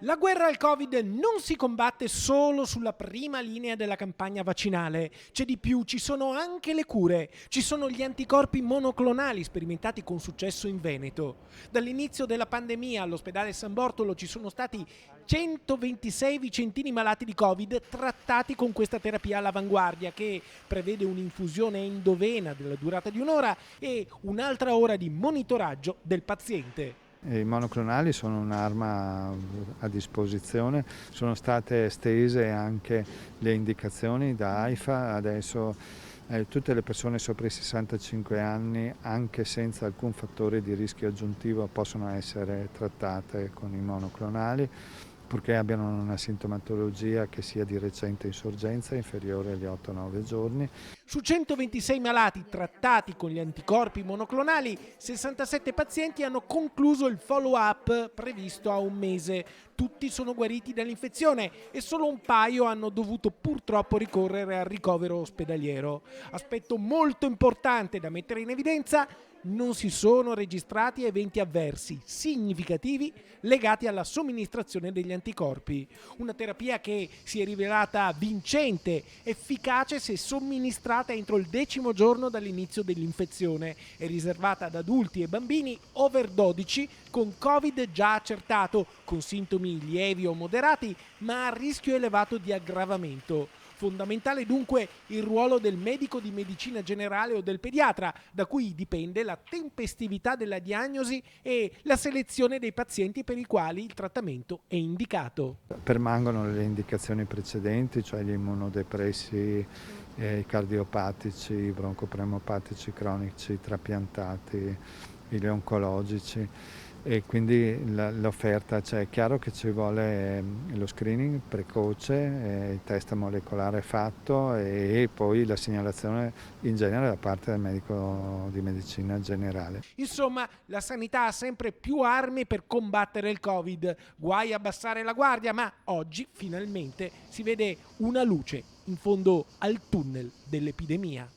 La guerra al Covid non si combatte solo sulla prima linea della campagna vaccinale. C'è di più, ci sono anche le cure. Ci sono gli anticorpi monoclonali sperimentati con successo in Veneto. Dall'inizio della pandemia all'ospedale San Bortolo ci sono stati 126 vicentini malati di Covid trattati con questa terapia all'avanguardia che prevede un'infusione endovena della durata di un'ora e un'altra ora di monitoraggio del paziente. I monoclonali sono un'arma a disposizione, sono state estese anche le indicazioni da AIFA, adesso tutte le persone sopra i 65 anni, anche senza alcun fattore di rischio aggiuntivo, possono essere trattate con i monoclonali, purché abbiano una sintomatologia che sia di recente insorgenza inferiore agli 8-9 giorni. Su 126 malati trattati con gli anticorpi monoclonali, 67 pazienti hanno concluso il follow-up previsto a un mese. Tutti sono guariti dall'infezione e solo un paio hanno dovuto purtroppo ricorrere al ricovero ospedaliero. Aspetto molto importante da mettere in evidenza: non si sono registrati eventi avversi significativi legati alla somministrazione degli anticorpi. Una terapia che si è rivelata vincente, efficace se somministrata entro il 10° giorno dall'inizio dell'infezione. È riservata ad adulti e bambini over 12 con Covid già accertato, con sintomi lievi o moderati, ma a rischio elevato di aggravamento. Fondamentale dunque il ruolo del medico di medicina generale o del pediatra, da cui dipende la tempestività della diagnosi e la selezione dei pazienti per i quali il trattamento è indicato. Permangono le indicazioni precedenti, cioè gli immunodepressi, i cardiopatici, i broncopneumopatici cronici trapiantati, gli oncologici, e quindi l'offerta, cioè è chiaro che ci vuole lo screening precoce, il test molecolare fatto e poi la segnalazione in genere da parte del medico di medicina generale. Insomma, la sanità ha sempre più armi per combattere il Covid. Guai a abbassare la guardia, ma oggi finalmente si vede una luce in fondo al tunnel dell'epidemia.